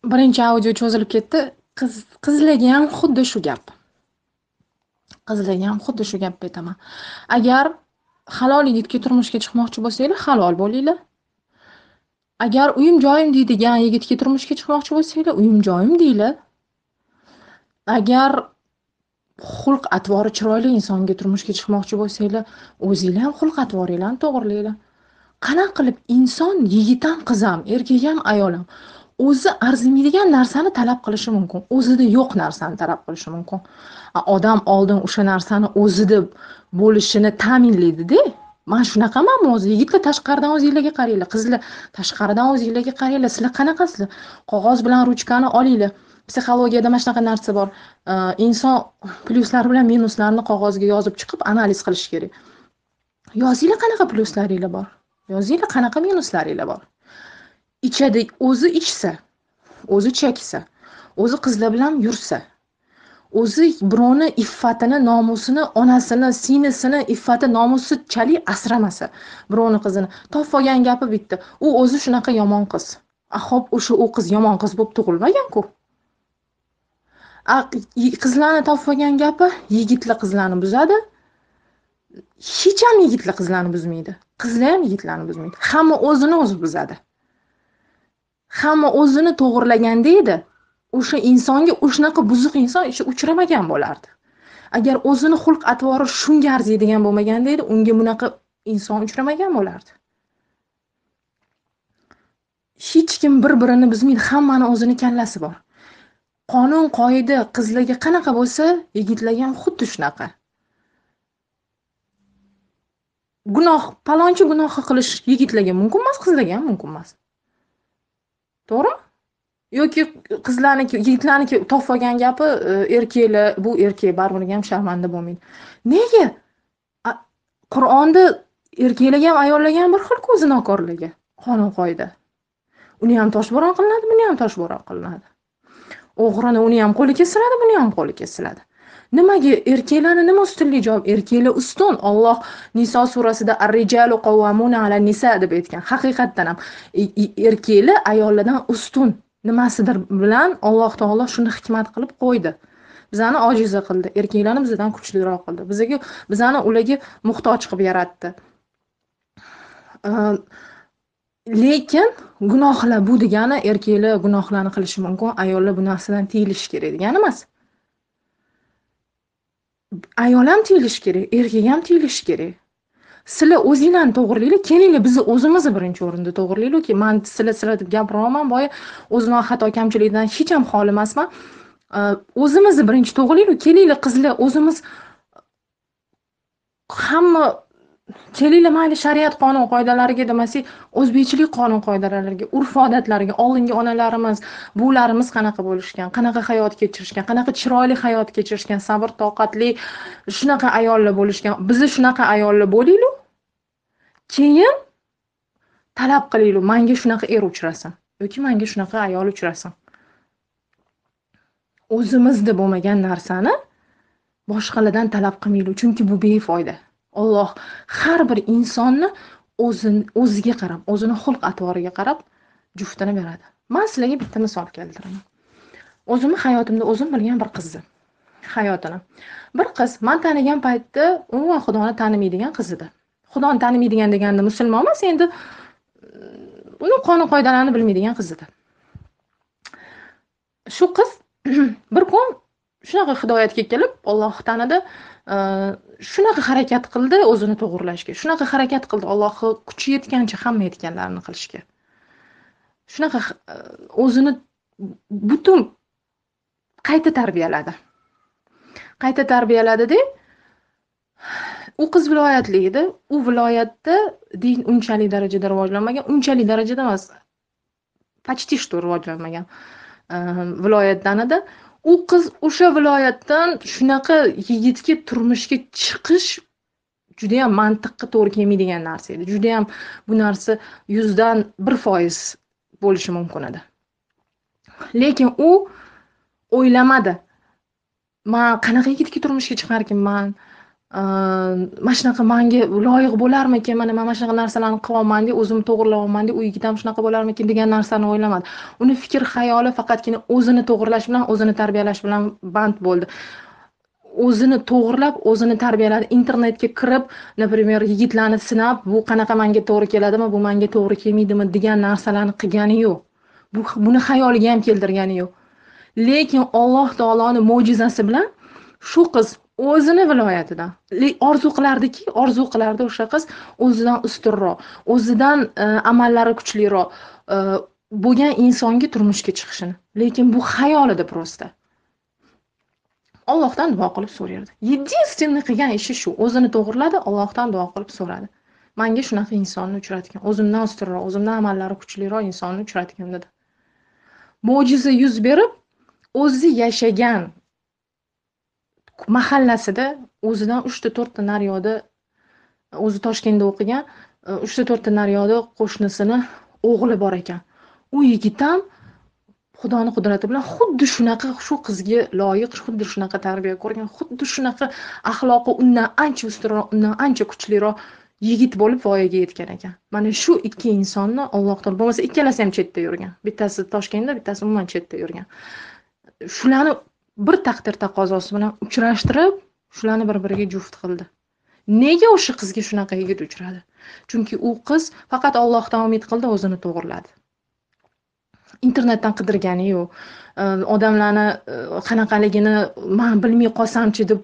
Birinchi audio cho'zilib ketdi. Qizlarga ham xuddi shu gap. Qizlarga ham xuddi shu gapni aytaman. Agar halol yigitga turmushga chiqmoqchi bo'lsanglar, halol bo'linglar. Agar uyim joyim deydigan yigitga turmushga chiqmoqchi bo'lsanglar, uyim joyim deylar. Agar xulq atvori chiroyli insonga turmushga chiqmoqchi bo'lsanglar, o'zinglar ham xulq atvoringlarni to'g'rilaylar. Qanaqa qilib inson yigit ham qiz ham, erkak ham ayol ham o'zi arzimaydigan narsani talab qilishi mumkin. O'zida yo'q narsani talab qilishi mumkin. Odam oldin o'sha narsani o'zida bo'lishini ta'minlaydi-da. Men shunaqaman o'zi. Yigitlar tashqaridan o'zingizlarga qaranglar, qizlar tashqaridan o'zingizlarga qaranglar. Sizlar qanaqasizlar? Qog'oz bilan ruchkani olinglar. Psixologiyada mana shunaqa narsa bor. Inson plyuslar bilan minuslarini qog'ozga yozib chiqib analiz qilish kerak. Yozinglar qanaqa plyuslaringlar bor. Yozinglar qanaqa minuslaringlar bor. Ichadi, o'zi ichsa, o'zi cheksa, o'zi qizlar bilan yursa, o'zi birovni iffatini, nomusini, onasini, singlisini iffati, nomusichalik asramasa, birovni qizini topib olgan gapi bitta. U o'zi shunaqa yomon qiz. Xo'p, o'sha u qiz yomon qiz bo'lib tug'ilmagan-ku. Qizlarni topib olgan gapi yigitlar qizlarni buzadi. Hech ham yigitlar qizlarni buzmaydi. Qizlar ham yigitlarni buzmaydi. Hamma o'zini o'zi buzadi. Hamma o'zini to'g'irlaganda edi, o'sha insonga o'shanaqa buzuq inson uchramagan bo'lardi. Agar o'zini xulq atvori shunga arziydigan bo'lmaganda edi, unga bunaqa inson uchramagan bo'lardi. Hech kim bir-birini buzmaydi, hammani o'zini kallasi bor. Qonun qoida qizlarga qanaqa bo'lsa, yigitlarga ham xuddi shunaqa. Palonchi gunohni qilish yigitlarga mumkin emas, qizlarga ham mumkin emas. To'g'rimi? Yoki qizlarniki, yigitlarniki topib olgan gapi erkaklar, bu erkak baribir ham sharmanda bo'lmaydi. Nega? Qur'onda erkaklarga ham ayollarga ham bir xil zinokorlarga qonun qoida. Uni ham toshbo'ron qilinadi, buni ham toshbo'ron qilinadi. O'g'rini uni ham qo'li kesiladi, buni ham qo'li kesiladi. Nimaga erkaklarni nima ustunlik javob? Erkaklar ustun. Alloh Niso surasida ar-rijalu qawwamuna 'alan nisa deb aytgan. Haqiqatan ham erkaklar ayollardan ustun. Nimasidir bilan Alloh taolo shuni hikmat qilib qo'ydi. Bizani ojiza qildi. Erkaklarni bizdan kuchliroq qildi. Bizani ularga muhtoj qilib yaratdi. Lekin gunohlar bu degani erkaklar gunohlarni qilishi mumkin, ayollar bu narsadan tiyilishi kerak degani emas. Ayol ham tiyilishi kerak, erkak ham tiyilishi kerak. Sizlar o'zinglarni to'g'rilaylik, kelinglar bizni o'zimizni birinchi o'rinda to'g'rilaylik. Men sizlar deb gapiraman, boya o'zimning xato kamchilikdan hech ham xoli emasman. O'zimizni birinchi to'g'rilaylik, kelinglar qizlar, o'zimiz hamma kelinglar mayli shariat qonun qoidalariga demasak, o'zbekchilik qonun qoidalariga, urf-odatlariga, oldingi onalarimiz, bularimiz qanaqa bo'lishgan, qanaqa hayot kechirishgan, qanaqa chiroyli hayot kechirishgan, sabr, toqatli, shunaqa ayollar bo'lishgan. Biz shunaqa ayollar bo'laylik. Keyin talab qilaylik, menga shunaqa er uchrasin yoki menga shunaqa ayol uchrasin. O'zimizda bo'lmagan narsani boshqalardan talab qilmaylik, chunki bu befoyda. Alloh har bir insonni o'ziga qarab, o'zini xulq atvoriga qarab juftini beradi. Men sizlarga bitta misol keltiraman. O'zimni hayotimda o'zim bilgan bir qizni hayotini. Bir qiz men tanigan paytda umuman Xudoni tanimaydigan qiz edi. Xudoni tanimaydigan deganda musulmon emas, endi uni qonun qoidalarini bilmaydigan qiz edi. Shu qiz bir kun shunaqa hidoyatga kelib, Alloh tanidi, shunaqa harakat qildi o'zini to'g'rilashga. Shunaqa harakat qildi Allohning kuchi yetgancha hamma aytganlarini qilishga. Shunaqa o'zini butun qayta tarbiyaladi. Qayta tarbiyaladida u qiz viloyatli edi. U viloyatda din unchalik darajada rivojlanmagan, unchalik darajada emas. Почти что rivojlanmagan viloyatdan edi. U qiz o'sha viloyatdan shunaqa yigitga turmushga chiqish juda ham mantiqqa to'g'ri kelmaydigan narsa edi. Juda ham bu narsa 100dan 1% bo'lishi mumkin edi. Lekin u o'ylamadi. Men qanaqa yigitga turmushga chiqarkinman? mana shunaqa menga loyiq bo'larmikin, mana men mana shunaqa narsalarni qilyapman deb, o'zimni to'g'irlayapman deb, u yigit ham shunaqa bo'larmikin degan narsani o'ylamadi. Uni fikr xayoli faqatgina o'zini to'g'irlash bilan, o'zini tarbiyalash bilan band bo'ldi. O'zini to'g'irlab, o'zini tarbiyaladi. Internetga kirib, например, yigitlarni sinab, bu qanaqa menga to'g'ri keladimi, bu menga to'g'ri kelmaydimi degan narsalarni qilgani yo'q. Buni xayoliga ham keltirgani yo'q. Lekin Alloh taoloning mo'jizasi bilan shu qiz o'zini viloyatidan orzu qilardi o'sha qiz o'zidan ustunroq, o'zidan amallari kuchliroq bo'lgan insonga turmushga chiqishini. Lekin bu xayol edi prosta. Allohdan duo qilib so'rardi. Единственный qilgan ishi shu. O'zini to'g'riladi, Allohdan duo qilib so'radi. Menga shunaqa insonni uchratgan, o'zimdan ustunroq, o'zimdan amallari kuchliroq insonni uchratgan dedi. Mo'jiza yuz berib, o'zi yashagan mahallasida o'zidan 3-4 ta naryoqda, o'zi Toshkentda o'qigan, 3-4 ta naryoqda qo'shnisini o'g'li bor ekan. U yigit ham Xudoning qudrati bilan xuddi shunaqa shu qizga loyiq, xuddi shunaqa tarbiya ko'rgan, xuddi shunaqa axloqi undan ancha ustunroq, undan ancha kuchliroq yigit bo'lib voyaga yetgan ekan. Mana shu ikki insonni Alloh taolo, bo'lmasa ikkalasi ham chetda yurgan. Bittasi Toshkentda, bittasi umuman chetda yurgan. Shularni bir taqdir taqozosi bilan uchrashtirib, shularni bir-biriga juft qildi. Nega o'sha qizga shunaqa yigit uchradi? Chunki u qiz faqat Allohdan umid qildi, o'zini to'g'irladi. Internetdan qidirgani yo'q. Odamlarni qanaqaligini men bilmay qolsamchi deb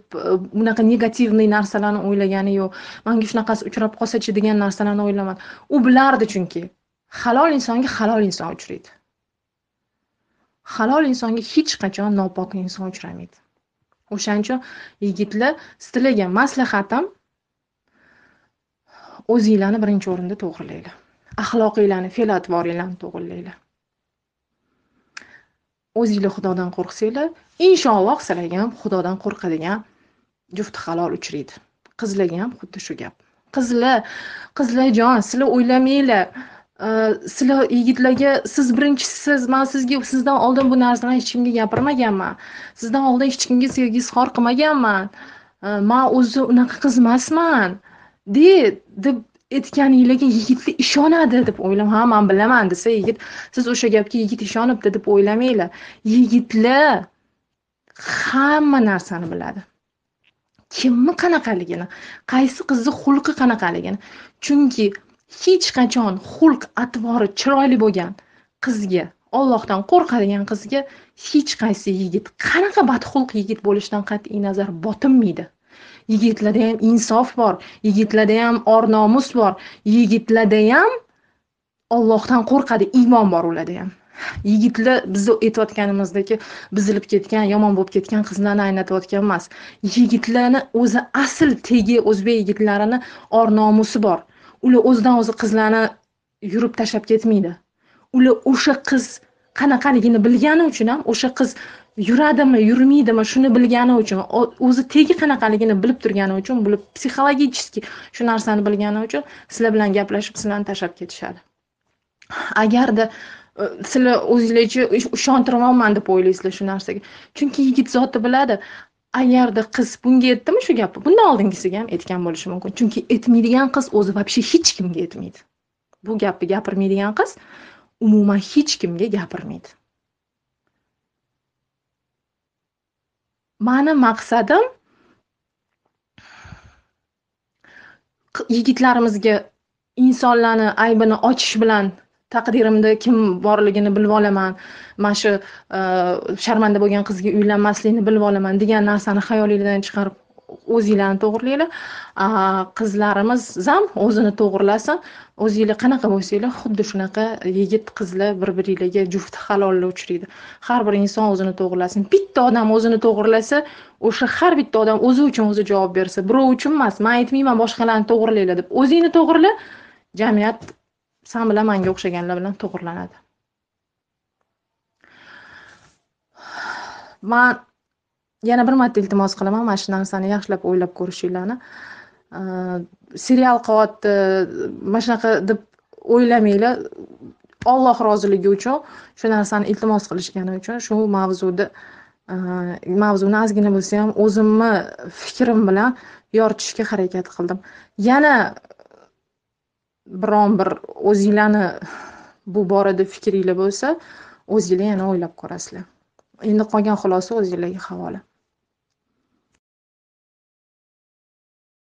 bunaqa negativniy narsalarni o'ylagani yo'q. Menga shunaqasi uchrab qolsa-chi degan narsalarni o'ylamadi. U bilardi, chunki halol insonga halol inson uchraydi. Halol insonga hech qachon nopok inson uchramaydi. O'shaning uchun yigitlar, sizlarga maslahatim, o'zingizlarni birinchi o'rinda to'g'rilanglar. Axloqinglarni, fe'l-atvoringlarni to'g'rilanglar. O'zingizlar Xudodan qo'rqsanglar, inshaalloh sizlarga ham Xudodan qo'rqadigan juft halol uchraydi. Qizlarga ham xuddi shu gap. Qizlarjon, sizlar o'ylamanglar. Sizlar yigitlarga siz birinchisiz, men sizdan oldin bu narsalarni hech kimga gapirmaganman. Sizdan oldin hech kimga sevgi izhor qilmaganman. Men o'zi unaqa qiz emasman deb aytganinglarga yigitlar ishonadi deb o'ylam. Ha, men bilaman desa yigit, siz o'sha gapga yigit ishonibdi deb o'ylamanglar. Yigitlar hamma narsani biladi. Kimni qanaqaligini, qaysi qizni xulqi qanaqaligini. Chunki hech qachon xulq atvori chiroyli bo'lgan qizga, Allohdan qo'rqadigan qizga hech qaysi yigit qanaqa badxulq yigit bo'lishidan qat'iy nazar botinmaydi. Yigitlarda ham insof bor, yigitlarda ham or-nomus bor, yigitlarda ham Allohdan qo'rqadi, iymon bor ularda ham. Yigitlar bizni aytayotganimizdagi bizilib ketgan, yomon bo'lib ketgan qizlarni aynatayotgan emas. Yigitlarni o'zi asl tegi o'zbek yigitlarini or-nomusi bor. Ular o'zidan o'zi qizlarni yurib tashab ketmaydi. Ular o'sha qiz qanaqaligini bilgani uchun ham, o'sha qiz yuradimi, yurmaydimi, shuni bilgani uchun, o'zi tegi qanaqaligini bilib turgani uchun, bilib psixologicheski shu narsani bilgani uchun sizlar bilan gaplashib, sizlarni tashab ketishadi. Agarda sizlar o'zingizlarcha ishontirmayman deb o'ylaysizlar shu narsaga. Chunki yigit zoti biladi. Agarda qiz bunga aytdimi shu gapni, bundan oldingisiga ham aytgan bo'lishi mumkin. Chunki aytmaydigan qiz o'zi вообще hech kimga aytmaydi. Bu gapni gapirmaydigan qiz umuman hech kimga gapirmaydi. Mani maqsadim yigitlarimizga insonlarni aybini ochish bilan taqdirimda kim borligini bilib olaman, mana shu sharmanda bo'lgan qizga uylanmaslikni bilib olaman degan narsani xayolingizdan chiqarib o'zingizlarni to'g'rilanglar. Qizlarimiz ham o'zini to'g'rilasin. O'zingizlar qanaqa bo'lsanglar, xuddi shunaqa yigit qizlar bir-biringizga juft halollar uchraydi. Har bir inson o'zini to'g'rilasin. Bitta odam o'zini to'g'rilasa, o'sha har bitta odam o'zi uchun o'zi javob bersa, birov uchun emas. Men aytmayman boshqalarni to'g'rilanglar deb. O'zingni to'g'rila, jamiyat sen bilan menga o'xshaganlar bilan to'g'irlanadi. Men yana bir marta iltimos qilaman, mana shu narsani yaxshilab o'ylab ko'rishinglarni. Serial qilyapti, mana shunaqa deb o'ylamanglar. Alloh roziligi uchun shu narsani iltimos qilishgani uchun shu mavzuni ozgina bo'lsa ham o'zimni fikrim bilan yoritishga harakat qildim. Yana biron bir o'zinglarni bu borada fikringlar bo'lsa, o'zinglar yana o'ylab ko'rasizlar. Endi qolgan xulosa o'zinglarga havola.